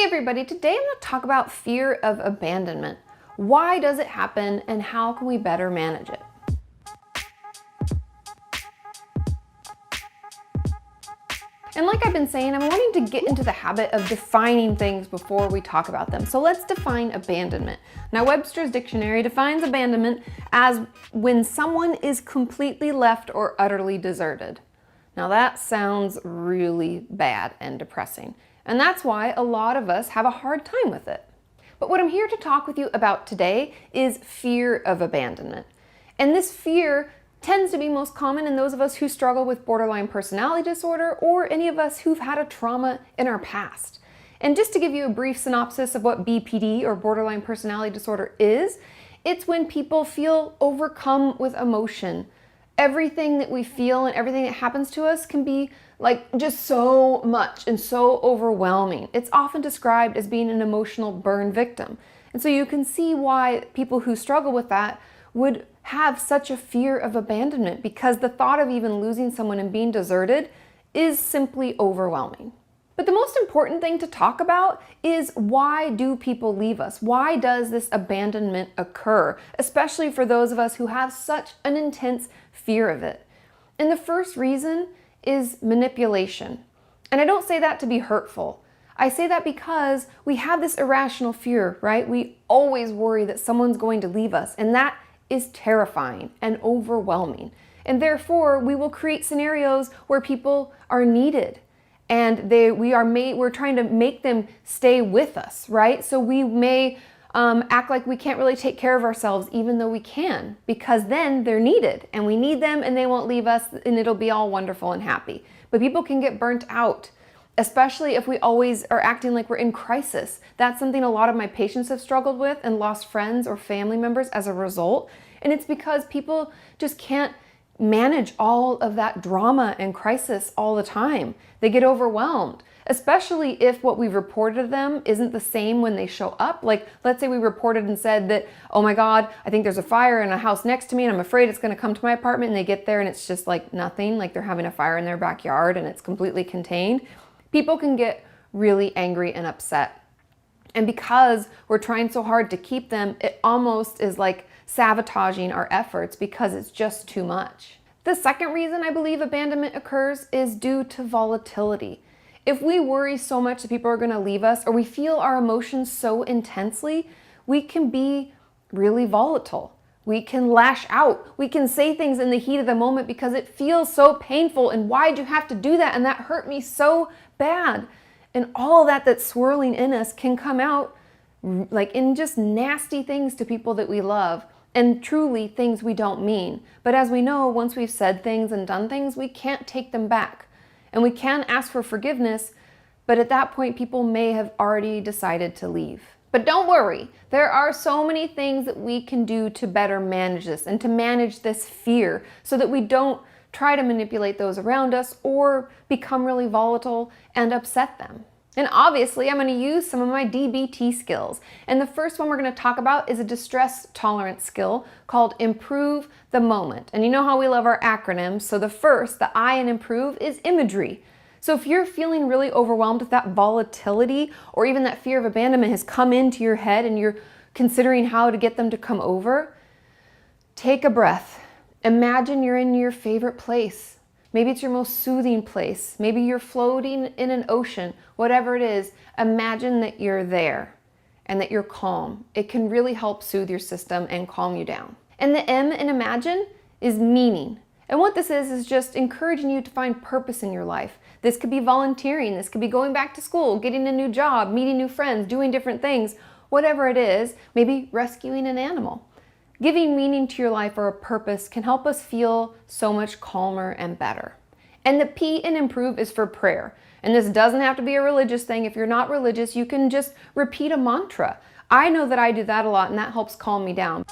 everybody, today I'm going to talk about fear of abandonment. Why does it happen and how can we better manage it? And like I've been saying, I'm wanting to get into the habit of defining things before we talk about them. So let's define abandonment. Now, Webster's dictionary defines abandonment as when someone is completely left or utterly deserted. Now that sounds really bad and depressing. And that's why a lot of us have a hard time with it. But what I'm here to talk with you about today is fear of abandonment. And this fear tends to be most common in those of us who struggle with borderline personality disorder or any of us who've had a trauma in our past. And just to give you a brief synopsis of what BPD or borderline personality disorder is, it's when people feel overcome with emotion. Everything that we feel and everything that happens to us can be like just so much and so overwhelming. It's often described as being an emotional burn victim. And so you can see why people who struggle with that would have such a fear of abandonment, because the thought of even losing someone and being deserted is simply overwhelming. But the most important thing to talk about is, why do people leave us? Why does this abandonment occur, especially for those of us who have such an intense fear of it? And the first reason is manipulation. And I don't say that to be hurtful. I say that because we have this irrational fear, right? We always worry that someone's going to leave us, and that is terrifying and overwhelming. And therefore, we will create scenarios where people are needed and we're trying to make them stay with us, right? So we may act like we can't really take care of ourselves even though we can, because then they're needed and we need them and they won't leave us and it'll be all wonderful and happy. But people can get burnt out, especially if we always are acting like we're in crisis. That's something a lot of my patients have struggled with and lost friends or family members as a result. And it's because people just can't manage all of that drama and crisis all the time. They get overwhelmed, especially if what we've reported to them isn't the same when they show up. Like, let's say we reported and said that, oh my God, I think there's a fire in a house next to me and I'm afraid it's gonna come to my apartment, and they get there and it's just like nothing, like they're having a fire in their backyard and it's completely contained. People can get really angry and upset. And because we're trying so hard to keep them, it almost is like sabotaging our efforts because it's just too much. The second reason I believe abandonment occurs is due to volatility. If we worry so much that people are going to leave us, or we feel our emotions so intensely, we can be really volatile. We can lash out. We can say things in the heat of the moment because it feels so painful. And why'd you have to do that? And that hurt me so bad. And all that that's swirling in us can come out like in just nasty things to people that we love, and truly things we don't mean. But as we know, once we've said things and done things, we can't take them back. And we can ask for forgiveness, but at that point, people may have already decided to leave. But don't worry, there are so many things that we can do to better manage this and to manage this fear so that we don't try to manipulate those around us or become really volatile and upset them. And obviously, I'm going to use some of my DBT skills. And the first one we're going to talk about is a distress tolerance skill called Improve the Moment. And you know how we love our acronyms. So the first, the I in improve, is imagery. So if you're feeling really overwhelmed with that volatility, or even that fear of abandonment has come into your head and you're considering how to get them to come over, take a breath. Imagine you're in your favorite place. Maybe it's your most soothing place. Maybe you're floating in an ocean. Whatever it is, imagine that you're there and that you're calm. It can really help soothe your system and calm you down. And the M in imagine is meaning. And what this is just encouraging you to find purpose in your life. This could be volunteering. This could be going back to school, getting a new job, meeting new friends, doing different things. Whatever it is, maybe rescuing an animal. Giving meaning to your life or a purpose can help us feel so much calmer and better. And the P in improve is for prayer. And this doesn't have to be a religious thing. If you're not religious, you can just repeat a mantra. I know that I do that a lot, and that helps calm me down.